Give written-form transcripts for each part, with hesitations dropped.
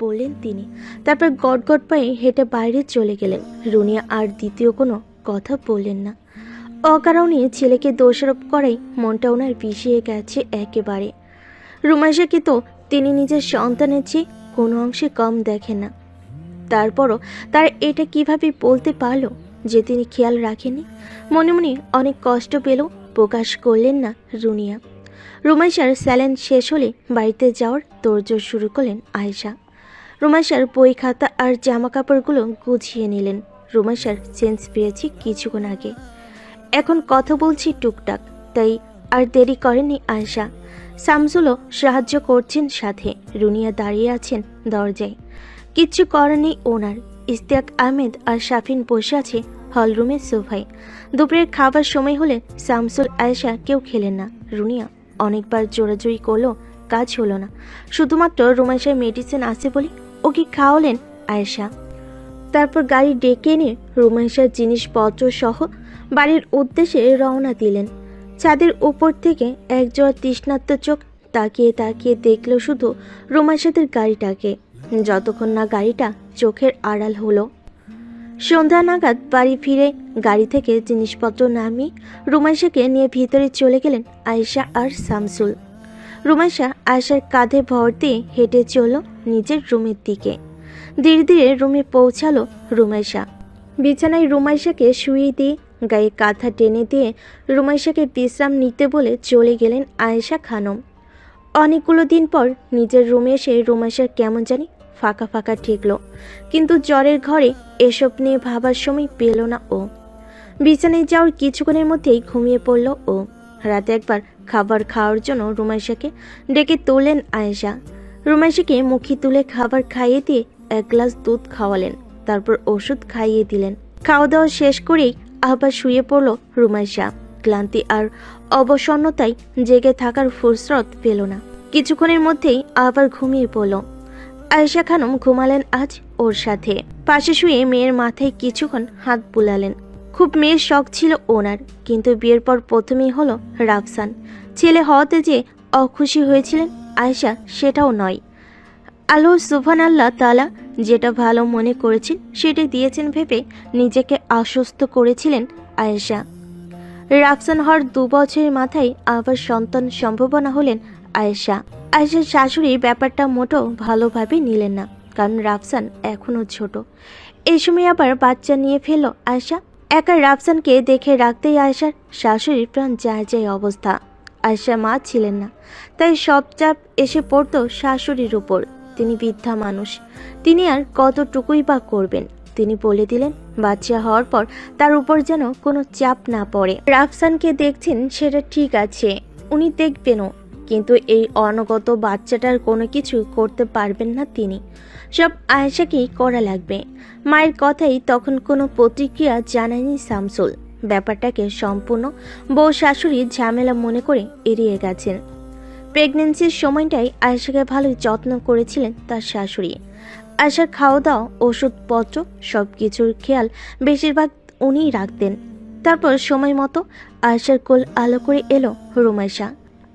বললেন তিনি। তারপর গটগট পায়ে হেঁটে বাইরে চলে গেলেন। রুনিয়া আর দ্বিতীয় কোনো কথা বললেন না। অকারণে ছেলেকে দোষারোপ করাই মনটা ওনার বিষিয়ে গেছে একেবারে। রুমাইশাকে তো তিনি নিজের সন্তানের চেয়ে কোনো অংশে কম দেখেন না। তারপরও তার এটা কিভাবে বলতে পারলো যে তিনি খেয়াল রাখেননি? মনে মনে অনেক কষ্ট পেলেও প্রকাশ করলেন না রুনিয়া। রুমাইশার স্যালাইন শেষ হলে বাড়িতে যাওয়ার তোড়জোড় শুরু করলেন আয়েশা। রুমাইশার বই খাতা আর জামা কাপড়গুলো গুছিয়ে নিলেন। রুমাইশার সেন্স পেয়েছি কিছুক্ষণ আগে, এখন কথা বলছি টুকটাক, তাই আর দেরি করেননি আয়েশা। শামসুলও সাহায্য করছেন সাথে। রুনিয়া দাঁড়িয়ে আছেন দরজায়, কিচ্ছু করার নেই ওনার। ইশতিয়াক আহমেদ আর শাফিন বসে আছে হলরুমের সোফায়। দুপুরের খাবার সময় হলে শামসুল আয়েশা কেউ খেলেন না। রুনিয়া অনেকবার জোরাজুরি করলো, কাজ হলো না। শুধুমাত্র রুমাইশার মেডিসিন আছে বলে ওকে খাওয়ালেন আয়েশা। তারপর গাড়ি ডেকে এনে রুমাইশার জিনিসপত্র সহ বাড়ির উদ্দেশ্যে রওনা দিলেন। ছাদের উপর থেকে একজোড়া তৃষ্ণার্ত চোখ তাকিয়ে তাকিয়ে দেখল শুধু রুমাইশাদের গাড়িটাকে, যতক্ষণ না গাড়িটা চোখের আড়াল হলো। সন্ধ্যা নাগাদ বাড়ি ফিরে গাড়ি থেকে জিনিসপত্র নামিয়ে রুমাইশাকে নিয়ে ভিতরে চলে গেলেন আয়েশা আর শামসুল। রুমাইশা আয়েশার কাঁধে ভর দিয়ে হেঁটে চলল নিজের রুমের দিকে। ধীরে ধীরে রুমে পৌঁছালো রুমাইশা। বিছানায় রুমাইশাকে শুইয়ে দিয়ে গায়ে কাঁথা টেনে দিয়ে রুমাইশাকে বিশ্রাম নিতে বলে চলে গেলেন আয়েশা খানম। অনেকগুলো দিন পর নিজের রুমে এসে রুমাইশার কেমন জানি ফাঁকা ফাঁকা ঠেকল, কিন্তু জ্বরের ঘরে এসব নিয়ে ভাবার সময় পেল না ও। বিছানায় যাওয়ার কিছুক্ষণের মধ্যেই ঘুমিয়ে পড়ল ও। রাতে একবার খাবার খাওয়ার জন্য রুমাইশাকে ডেকে তুললেন আয়েশা। রুমাইশাকে মুখে তুলে খাবার খাইয়ে দিয়ে এক গ্লাস দুধ খাওয়ালেন, তারপর ওষুধ খাইয়ে দিলেন। খাওয়া দাওয়া শেষ করেই আবার শুয়ে পড়ল রুমাইশা। ক্লান্তি আর অবসন্নতায় জেগে থাকার ফুরসত পেল না। কিছুক্ষণের মধ্যেই আবার ঘুমিয়ে পড়ল। আয়েশা খানম ঘুমালেন আজ ওর সাথে। পাশে শুয়ে মেয়ের মাথায় কিছুক্ষণ হাত বুলালেন। খুব মেয়ের শখ ছিল ওনার, কিন্তু বিয়ের পর প্রথমেই হলো রাফসান। ছেলে হওয়াতে যে অখুশি হয়েছিলেন আয়েশা সেটাও নয়। আল্লাহ সুবহানাল্লাহ তাআলা যেটা ভালো মনে করেছেন সেটাই দিয়েছেন ভেবে নিজেকে আশ্বস্ত করেছিলেন আয়েশা। রাফসান হওয়ার 2 বছরের মাথায় আবার সন্তান সম্ভাবনা হলেন আয়েশা। আয়েশার শাশুড়ি ব্যাপারটা মোটেও ভালোভাবে নিলেন না, কারণ রাফসান এখনও ছোট। এই সময় আবার বাচ্চা নিয়ে ফেলল আয়েশা। একা রাফসানকে দেখে রাখতেই আয়েশার শাশুড়ির প্রাণ যায় যায় অবস্থা। আয়েশা মা ছিলেন না, তাই সব চাপ এসে পড়তো শাশুড়ির উপর। তিনি বৃদ্ধা মানুষ, তিনি আর কতটুকুই বা করবেন। তিনি বলে দিলেন বাচ্চা হওয়ার পর তার উপর যেন কোনো চাপ না পড়ে। রাফসানকে দেখছেন সেটা ঠিক আছে, উনি দেখবেনও, কিন্তু এই অনগত বাচ্চাটার কোনো কিছু করতে পারবেন না তিনি। সব আয়েশাকেই করা লাগবে। মায়ের কথাই তখন কোনো প্রতিক্রিয়া জানায়নি শামসুল। ব্যাপারটাকে সম্পূর্ণ বউ শাশুড়ি ঝামেলা মনে করে এড়িয়ে গেছেন। প্রেগনেন্সির সময়টাই আয়েশাকে ভালোই যত্ন করেছিলেন তার শাশুড়ি। আয়েশার খাওয়া দাওয়া, ওষুধপত্র সব কিছুর খেয়াল বেশিরভাগ উনিই রাখতেন। তারপর সময় মতো আয়েশার কোল আলো করে এলো রুমাইশা।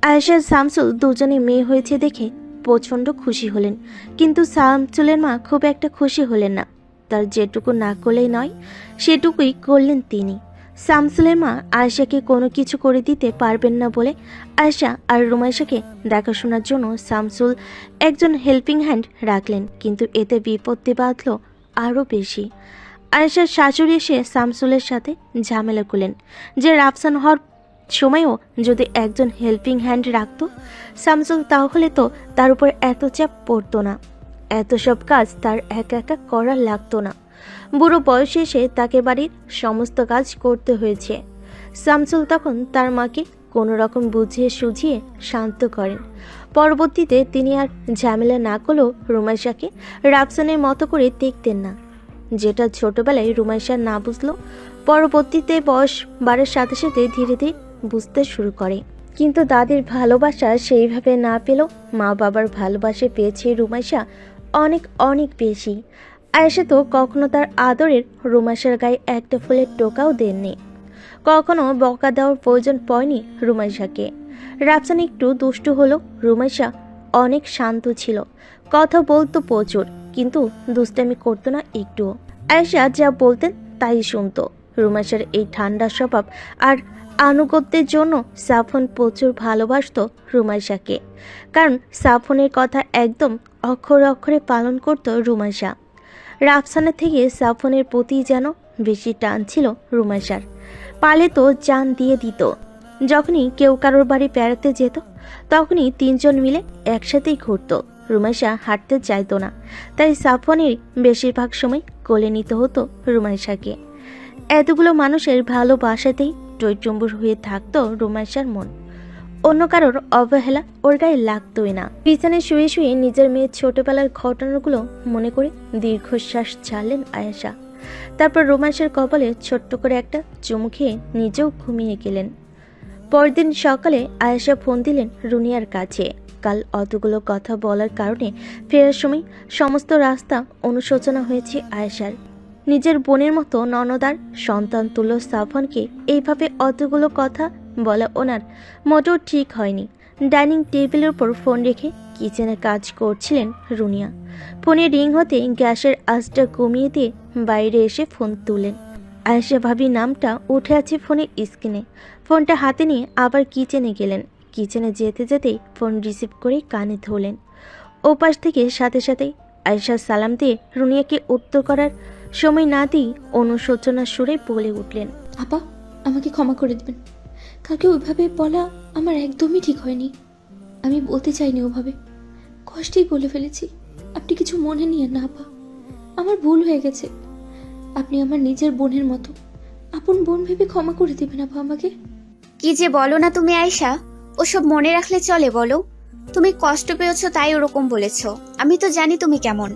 আয়েশার শামসুল দুজনে মেয়ে হয়েছে দেখে প্রচণ্ড খুশি হলেন, কিন্তু শামসুলের মা খুব একটা খুশি হলেন না। তার যেটুকু না করলেই নয় সেটুকুই করলেন তিনি। শামসুলের মা আয়েশাকে কোনো কিছু করে দিতে পারবেন না বলে আয়েশা আর রুমাইশাকে দেখাশোনার জন্য শামসুল একজন হেল্পিং হ্যান্ড রাখলেন, কিন্তু এতে বিপত্তি বাঁধল আরও বেশি। আয়েশার শাশুড়ি এসে শামসুলের সাথে ঝামেলা করলেন যে রাফসান হওয়ার সময়ও যদি একজন হেল্পিং হ্যান্ড রাখতো শামসুল, তাহলে তো তার উপর এত চাপ পড়তো না, এত সব কাজ তার একা একা করা লাগতো না। বুড়ো বয়সে এসে তাকে বাড়ির সমস্ত কাজ করতে হয়েছে। শামসুল তখন তার মাকে কোনো রকম বুঝিয়ে সুঝিয়ে শান্ত করেন। পরবর্তীতে তিনি আর ঝামেলা না করলেও রুমাইশাকে রাফসানের মতো করে দেখতেন না, যেটা ছোটবেলায় রুমাইশা না বুঝলো পরবর্তীতে বয়স বাড়ার সাথে সাথে ধীরে ধীরে বুঝতে শুরু করে। কিন্তু দাদির ভালোবাসা সেইভাবে না পেলেও মা বাবার ভালোবাসা পেয়েছে রুমাইশা অনেক অনেক বেশি। আয়েশা তো কখনো তার আদরের রুমাইশার গায়ে একটা ফুলের টোকাও দেননি, কখনো বকা দেওয়ার প্রয়োজন পড়েনি রুমাইশাকে। রাফসান একটু দুষ্টু হলো, রুমাইশা অনেক শান্ত ছিল, কথা বলতো প্রচুর, কিন্তু দুষ্টামি করতো না একটুও। আয়েশা যা বলতেন তাই শুনতো। রুমাইশার এই ঠান্ডা স্বভাব আর আনুগত্যের জন্য সাফন প্রচুর ভালোবাসতো রুমাইশাকে, কারণ সাফনের কথা একদম অক্ষরে অক্ষরে পালন করত রুমাইশা। রাফসানের থেকে সাফনের প্রতি যেন বেশি টান ছিল রুমাইশার। পালে তো জান দিয়ে দিত। যখনই কেউ কারোর বাড়ি বেড়াতে যেত তখনই তিনজন মিলে একসাথেই ঘুরতো। রুমাইশা হাঁটতে চাইতো না, তাই সাফনের বেশিরভাগ সময় কোলে নিতে হতো রুমাইশাকে। এতগুলো মানুষের ভালোবাসাতেই টইটুম্বুর হয়ে থাকতো রুমাইশার মন। অন্য কারোর অবহেলা ওর গায়ে লাগতোই না। বিছানায় শুয়ে শুয়ে নিজের মেয়ের ছোটবেলার ঘটনাগুলো মনে করে দীর্ঘশ্বাস ছাড়লেন আয়েশা। তারপর রুমাইশার কপালে ছোট্ট করে একটা চুমু খেয়ে নিজেও ঘুমিয়ে গেলেন। পরদিন সকালে আয়েশা ফোন দিলেন রুনিয়ার কাছে। কাল অতগুলো কথা বলার কারণে ফেরার সময় সমস্ত রাস্তা অনুশোচনা হয়েছে আয়েশার। নিজের বোনের মতো ননদার সন্তান তুল্য সাফনকে এইভাবে অতগুলো কথা বলা ওনার মোটেও ঠিক হয়নি। ডাইনিং টেবিলের উপর ফোন রেখে কিচেনে কাজ করছিলেন রুনিয়া। ফোনে রিং হতে গ্যাসের আঁচটা কমিয়ে দিয়ে বাইরে এসে ফোন তুলেন। আয়েশা ভাবি নামটা উঠে আছে ফোনের স্ক্রিনে। ফোনটা হাতে নিয়ে আবার কিচেনে গেলেন। কিচেনে যেতে যেতেই ফোন রিসিভ করে কানে ধরলেন। ওপাশ থেকে সাথে সাথেই আয়েশা সালাম দিয়ে রুনিয়াকে উত্তর করার সময় না দিয়ে অনুশোচনার সুরে বলে উঠলেন, আপা, আমাকে ক্ষমা করে দেবেন। কালকে ওইভাবে বলা আমার একদমই ঠিক হয়নি। আমি বলতে চাইনি ওভাবে, কষ্টেই বলে ফেলেছি। আপনি কিছু মনে নিয়েন না আপা, আমার ভুল হয়ে গেছে। আপনি আমার নিজের বোনের মতো, আপন বোন ভেবে ক্ষমা করে দেবেন আপা আমাকে। কি যে বলো না তুমি আয়েশা, ওসব মনে রাখলে চলে বলো? তুমি কষ্ট পেয়েছো তাই ওরকম বলেছো। আমি তো জানি তুমি কেমন।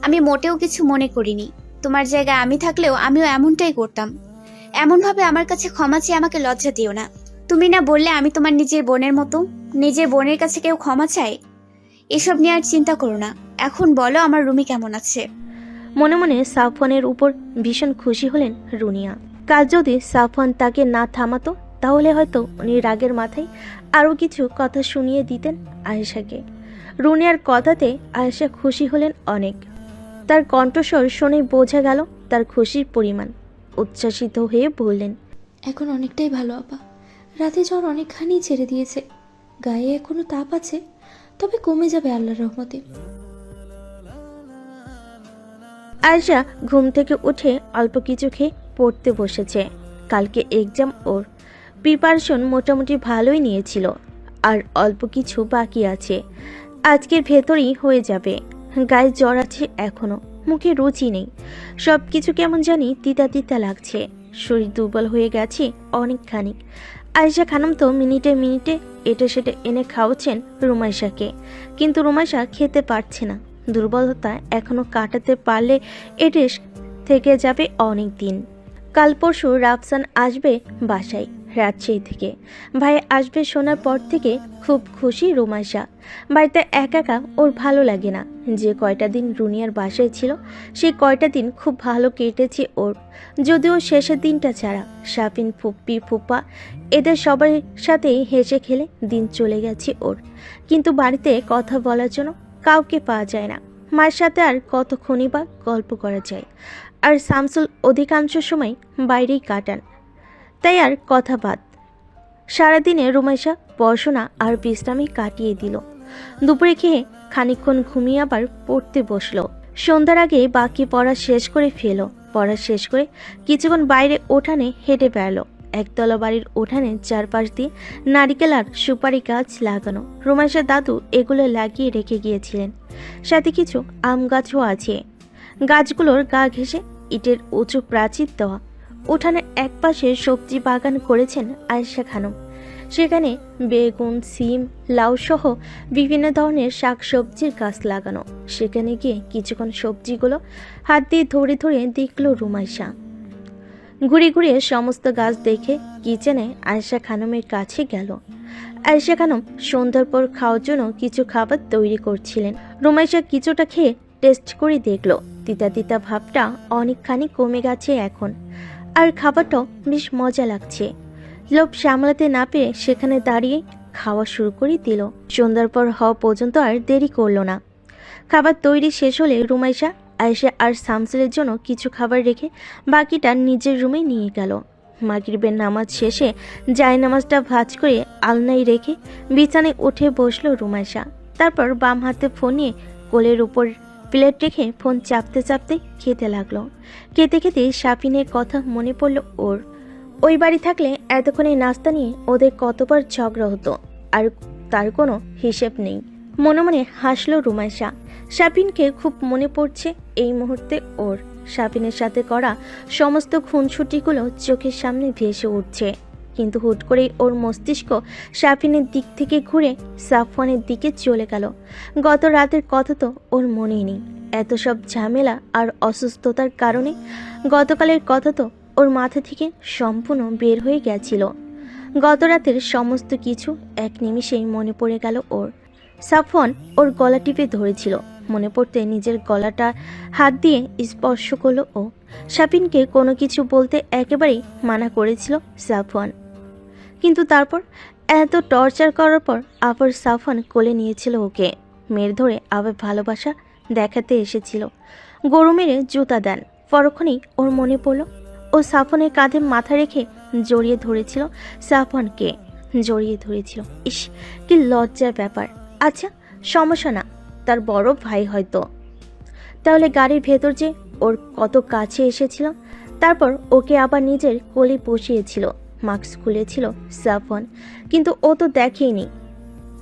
আমি মোটেও কিছু মনে করিনি। তোমার জায়গায় আমি থাকলেও আমিও এমনটাই করতাম। এমন ভাবে আমার কাছে ক্ষমা চেয়ে আমাকে লজ্জা দিও না। তুমি না বললে আমি তোমার নিজের বোনের মতো? নিজের বোনের কাছে কেউ ক্ষমা চায়? এসব নিয়ে আর চিন্তা করো না। এখন বলো আমার রুমি কেমন আছে? মনে মনে সাফওয়ানের উপর ভীষণ খুশি হলেন রুনিয়া। কাল যদি সাফওয়ান তাকে না থামাতো তাহলে হয়তো উনি রাগের মাথায় আরও কিছু কথা শুনিয়ে দিতেন আয়েশাকে। রুনিয়ার কথাতে আয়েশা খুশি হলেন অনেক। তার কণ্ঠস্বর শুনে বোঝা গেল তার খুশির পরিমাণ। উচ্ছ্বাসিত হয়ে বললেন, এখন অনেকটাই ভালো আপা। রাতে জ্বর অনেকখানি ছেড়ে দিয়েছে, গায়ে এখনো তাপ আছে, তবে কমে যাবে আল্লাহর রহমতে। আয়েশা ঘুম থেকে উঠে অল্প কিছু খেয়ে পড়তে বসেছে। কালকে এক্সাম ওর। প্রিপারেশন মোটামুটি ভালোই নিয়েছিল, আর অল্প কিছু বাকি আছে। আজকের ভেতরেই হয়ে যাবে। গায়ে জ্বর আছে এখনো, মুখে রুচি নেই। সব কিছু কেমন জানি তিতা তিতা লাগছে। শরীর দুর্বল হয়ে গেছে অনেকখানি। আয়েশা খানম তো মিনিটে মিনিটে এটা সেটা এনে খাওয়াচ্ছেন রুমাইশাকে, কিন্তু রুমাইশা খেতে পারছে না। দুর্বলতা এখনো কাটাতে পারলে এদেশ থেকে যাবে অনেক দিন। কাল পরশু রাফসান আসবে বাসায় রাজশাহী থেকে। ভাই আসবে শোনার পর থেকে খুব খুশি রুমাইশা। বাড়িতে একা একা ওর ভালো লাগে না। যে কয়টা দিন রুনিয়ার বাসায় ছিল সেই কয়টা দিন খুব ভালো কেটেছে ওর, যদিও শেষের দিনটা ছাড়া। শাফিন, ফুপ্পি, ফুপা এদের সবার সাথেই হেসে খেলে দিন চলে গেছে ওর। কিন্তু বাড়িতে কথা বলার জন্য কাউকে পাওয়া যায় না। মায়ের সাথে আর কতক্ষণই বা গল্প করা যায়। আর শামসুল অধিকাংশ সময় বাইরেই কাটান, তাই আর কথা বাদ। সারাদিনে রুমাইশা পড়াশোনা আর বিশ্রামে কাটিয়ে দিল। দুপুরে খেয়ে খানিকক্ষণ ঘুমিয়ে আবার পড়তে বসলো। সন্ধ্যার আগে বাকি পড়া শেষ করে ফেলো। পড়া শেষ করে কিছুক্ষণ বাইরে উঠানে হেঁটে বেড়ালো। একতলা বাড়ির উঠানে চারপাশ দিয়ে নারিকেল আর সুপারি গাছ লাগানো। রুমাইশার দাদু এগুলো লাগিয়ে রেখে গিয়েছিলেন। সাথে কিছু আম গাছও আছে। গাছগুলোর গা ঘেঁষে ইটের উঁচু প্রাচীর দেওয়া। উঠানের একপাশে সবজি বাগান করেছেন আয়েশা খানম। সেখানে বেগুন, সিম, লাউ সহ বিভিন্ন ধরনের শাক সবজির গাছ লাগানো। সেখানে গিয়ে কিছুক্ষণ সবজিগুলো হাত দিয়ে ধরে ধরে দেখল রুমাইশা। ঘুরে ঘুরে সমস্ত গাছ দেখে কিচেনে আয়েশা খানমের কাছে গেল। আয়েশা খানম সন্ধ্যার পর খাওয়ার জন্য কিছু খাবার তৈরি করছিলেন। রুমাইশা কিছুটা খেয়ে টেস্ট করে দেখলো। তিতা তিতা ভাবটা অনেকখানি কমে গেছে এখন, আর খাবারটাও বেশ মজা লাগছে। লোভ সামলাতে না পেরে সেখানে দাঁড়িয়ে খাওয়া শুরু করে দিল। সন্ধ্যার পর হওয়া পর্যন্ত আর দেরি করলো না। খাবার তৈরি শেষ হলে রুমাইশা আয়েশা আর শামসুলের জন্য কিছু খাবার রেখে বাকিটা নিজের রুমে নিয়ে গেল। মাগরিবের নামাজ শেষে জায়নামাজটা ভাঁজ করে আলনায় রেখে বিছানায় উঠে বসলো রুমাইশা। তারপর বাম হাতে ফোন নিয়ে কোলের উপর প্লেট রেখে ফোন চাপতে চাপতে খেতে লাগলো। খেতে খেতে শাপিনের কথা মনে পড়ল ওর। ওই বাড়ি থাকলে এতক্ষণে নাস্তা নিয়ে ওদের কতবার ঝগড়া হতো, আর তার কোনো হিসেব নেই। মনে মনে হাসলো রুমাইশা। শাপিনকে খুব মনে পড়ছে এই মুহূর্তে ওর। শাপিনের সাথে করা সমস্ত খুনসুটিগুলো চোখের সামনে ভেসে উঠছে, কিন্তু হুট করেই ওর মস্তিষ্ক শাপিনের দিক থেকে ঘুরে সাফওয়ানের দিকে চলে গেল। গত রাতের কথা তো ওর মনেই নেই। এত সব ঝামেলা আর অসুস্থতার কারণে গতকালের কথা তো ওর মাথা থেকে সম্পূর্ণ বের হয়ে গেছিল। গত রাতের সমস্ত কিছু এক নিমিষেই মনে পড়ে গেল ওর। সাফওয়ান ওর গলা টিপে ধরেছিল। মনে পড়তে নিজের গলাটা হাত দিয়ে স্পর্শ করলো ও। শাপিনকে কোনো কিছু বলতে একেবারেই মানা করেছিল সাফওয়ান, কিন্তু তারপর এত টর্চার করার পর আবার সাফওয়ান কোলে নিয়েছিল ওকে। মেরে ধরে আবার ভালোবাসা দেখাতে এসেছিল। গরু মেরে জুতা দেন। পরক্ষণেই ওর মনে পড়ল ও সাফওয়ানের কাঁধে মাথা রেখে জড়িয়ে ধরেছিল সাফওয়ানকে। জড়িয়ে ধরেছিল। ইস, কি লজ্জার ব্যাপার। আচ্ছা, সমস্যা না, তার বড় ভাই হয়তো। তাহলে গাড়ির ভেতর যে ওর কত কাছে এসেছিল, তারপর ওকে আবার নিজের কোলে বসিয়েছিল। মাস্ক খুলেছিল সাফওয়ান, কিন্তু ও তো দেখেইনি,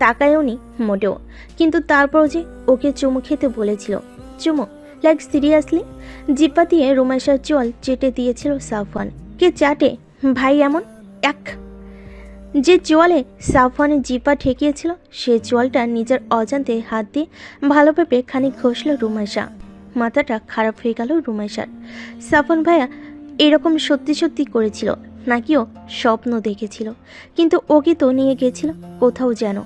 তাকায়ওনি মোটেও। কিন্তু তারপর যে ওকে চুমু খেতে বলেছিল। চুমু? Like seriously? জিব্বা দিয়ে রুমাইশার চোয়াল চেটে দিয়েছিল সাফওয়ান। কে চাটে ভাই এমন? এক যে চোয়ালে সাফওয়ানের জিব্বা ঠেকিয়েছিল, সে চোয়ালটা নিজের অজান্তে হাত দিয়ে ভালোভাবে খানিক ঘষল রুমাইশা। মাথাটা খারাপ হয়ে গেল রুমাইশার। সাফওয়ান ভাইয়া এরকম সত্যি সত্যি করেছিল নাকি ও স্বপ্ন দেখেছিল? কিন্তু ওকে তো নিয়ে গেছিল কোথাও, যেন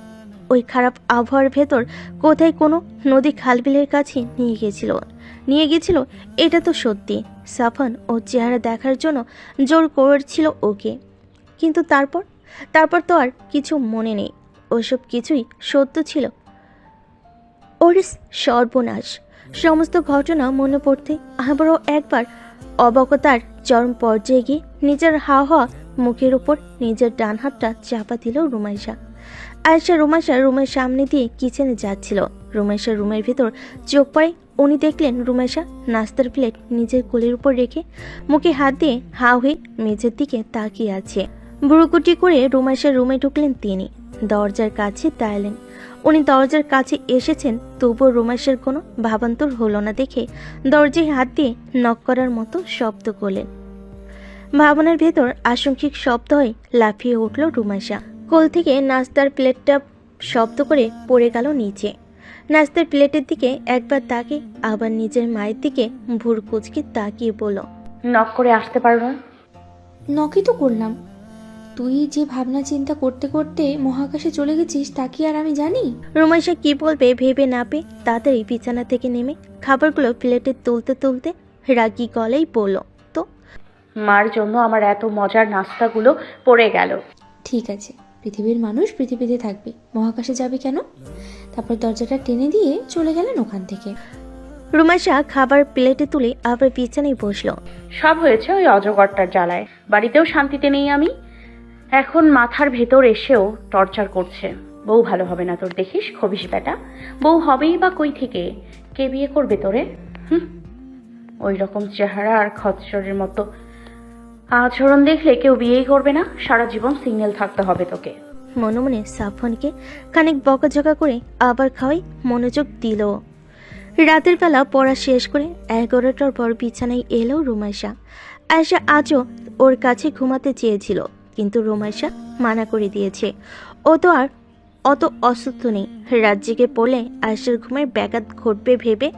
ওই খারাপ আবহাওয়ার ভেতর কোথায় কোনো নদী খালবিলের কাছে নিয়ে গেছিল। এটা তো সত্যি। সাফওয়ান ওর চেহারা দেখার জন্য জোর করছিল ওকে, কিন্তু তারপর তো আর কিছু মনে নেই। ওসব কিছুই সত্য ছিল। ওর সর্বনাশ। সমস্ত ঘটনা মনে পড়তে আবারও একবার অবকতার চরম পর্যায়ে গিয়ে নিজের হাওয়া মুখের উপর নিজের ডান হাতটা চাপা দিল রুমাইশা। আয়েশা রুমের সামনে দিয়ে কিচেনে যাচ্ছিল। রুমাইশার রুমের ভিতর চোখ পড়ে উনি দেখলেন রুমাইশা নাস্তার প্লেট নিজের কোলের উপর রেখে মুখে হাত দিয়ে হা হয়ে মেঝের দিকে তাকিয়ে আছে। ভুরুকুটি করে রুমাইশার রুমে ঢুকলেন তিনি। দরজার কাছে দাঁড়ালেন। উনি দরজার কাছে এসেছেন, তবুও রুমাইশার কোনো ভাবান্তর হলো না দেখে দরজায় হাত দিয়ে নক করার মতো শব্দ করলেন। ভাবনার ভেতর আশঙ্কিক শব্দ হয়ে লাফিয়ে উঠল রুমাইশা। কোল থেকে নাস্তার প্লেটটা শব্দ করে পড়ে গেল নিচে। নাস্তার প্লেটের দিকে একবার তাকিয়ে আবার নিজের মায়ের দিকে ভুর কুচকে তাকিয়ে বলল, নক করে আসতে পারবো? নকই তো করলাম। তুই যে ভাবনা চিন্তা করতে করতে মহাকাশে চলে গেছিস তা কি আর আমি জানি? রুমাইশা কি বলবে ভেবে না পেয়ে তাড়াতাড়ি বিছানা থেকে নেমে খাবারগুলো প্লেটে তুলতে তুলতে রাগী গলায় বলল, তো মার জন্য আমার এত মজার নাস্তাগুলো পড়ে গেল। ঠিক আছে, পৃথিবীর মানুষ পৃথিবীতে থাকবে, মহাকাশে যাবে কেন? তারপর দরজাটা টেনে দিয়ে চলে গেলেন ওখান থেকে। রুমাইশা খাবার প্লেটে তুলে আবার বিছানায় বসলো। সব হয়েছে ওই অজগরটার জ্বালায়। বাড়িতেও শান্তিতে নেই আমি। এখন মাথার ভেতর এসেও টর্চার করছে। বউ ভালো হবে না তোর, দেখিস খবিস বেটা। বউ হবেই বা কই থেকে? কে বিয়ে করবে তোরে? ওই রকম চেহারা আর খচ্চরের মতো আচরণ দেখলে কেউ বিয়েই করবে না। সারা জীবন সিঙ্গেল থাকতে হবে তোকে। মনে মনে সাফওয়ানকে খানিক বকাঝকা করে আবার খাওয়াই মনোযোগ দিল। রাতের বেলা পড়া শেষ করে 11টার পর বিছানায় এলো রুমাইশা। আয়েশা আজও ওর কাছে ঘুমাতে চেয়েছিল, কিন্তু রুমাইশা মানা করে দিয়েছে। ও তো আর অত অসুস্থ নেই। রাত জেগে পড়লে আয়েশার ঘুমের ব্যাঘাত ঘটবে ভেবে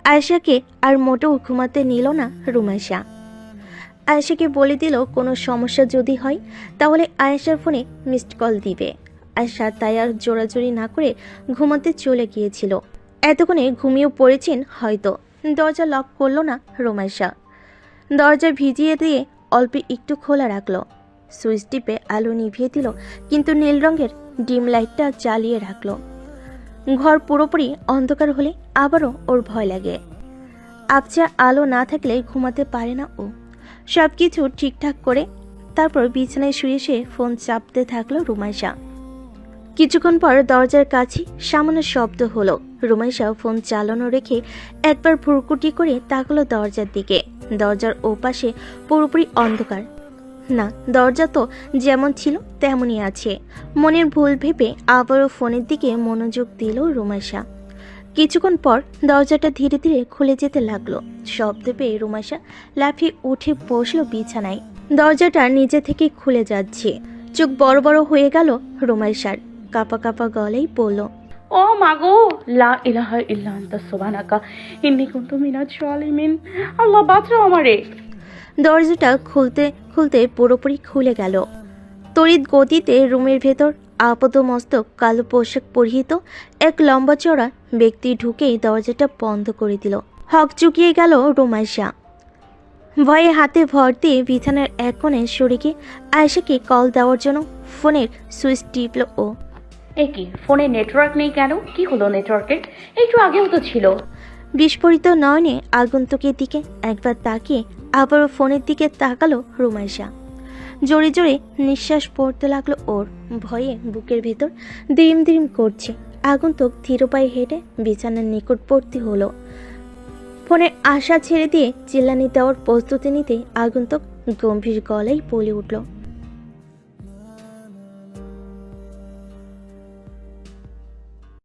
আয়েশাকে আর মোটেও ঘুমাতে নিল না রুমাইশা। আয়েশাকে বলে দিল কোনো সমস্যা যদি হয় তাহলে আয়েশার ফোনে মিসড কল দিবে। আয়েশা তাই আর জোরাজোরি না করে ঘুমাতে চলে গিয়েছিল। এতক্ষণে ঘুমিয়েও পড়েছেন হয়তো। দরজা লক করলো না রুমাইশা। দরজা ভিজিয়ে দিয়ে অল্প একটু খোলা রাখলো। সুইচ টিপে আলো নিভিয়ে দিল, কিন্তু নীল রঙের ডিম লাইটটা জ্বালিয়ে রাখলো। ঘর পুরোপুরি অন্ধকার হলে আবারও ওর ভয় লাগে। আবছা আলো না থাকলে ঘুমাতে পারে না ও। সব কিছু ঠিকঠাক করে তারপর বিছানায় শুয়ে সে ফোন চাপতে থাকলো রুমাইশা। কিছুক্ষণ পর দরজার কাছে সামান্য শব্দ হলো। রুমাইশা ফোন চালানো রেখে একবার ভুরকুটি করে তাকালো দরজার দিকে। দরজার ওপাশে পুরোপুরি অন্ধকার। না, দরজা তো যেমন ছিল তেমনই আছে। মনের ভুল ভেবে আবারও ফোনের দিকে মনোযোগ দিল রুমাইশা। কিছুক্ষণ পর দরজাটা ধীরে ধীরে খুলে যেতে লাগলো। শব্দ পেয়ে রুমাইশা লাফিয়ে উঠে বসলো বিছানায়। দরজাটা নিজে থেকে খুলে যাচ্ছে। চোখ বড় বড় হয়ে গেল রুমাইশার। কাপা কাপা গলায় বলল, ও মাগো, লা ইলাহা ইল্লা আনতা সুবহানাকা ইন্নী কুনতু মিনাজ জালিমিন। আল্লাহ বাঁচাও আমারে। দরজাটা খুলতে খুলতে পুরোপুরি খুলে গেল। তড়িৎ গতিতে রুমের ভেতর আপাতমস্তক কালো পোশাক পরিহিত এক লম্বা চড়া ব্যক্তি ঢুকেই দরজাটা বন্ধ করে দিল। হক চুকিয়ে গেল রুমাইশা। ভয়ে হাতে ভর দিয়ে বিছানার এক কোণে সরে গিয়ে আয়েশাকে কল দেওয়ার জন্য ফোনের সুইচ টিপল ও। এ কি, ফোনে নেটওয়ার্ক নেই কেন? কি হলো নেটওয়ার্কের? একটু আগেও তো ছিল। বিস্ফোরিত নয়নে আগন্তুকের দিকে একবার তাকিয়ে আবারও ফোনের দিকে তাকালো রুমাইশা। জোরে জোরে নিঃশ্বাস পড়তে লাগলো ওর। ভয়ে বুকের ভিতর দিম দিম করছে। আগন্তুক ধীর পায়ে হেঁটে বিছানার নিকটবর্তী হলো। ফোনের আশা ছেড়ে দিয়ে চিল্লানি দেওয়ার প্রস্তুতি নিতে আগন্তুক গম্ভীর গলায় বলে উঠল,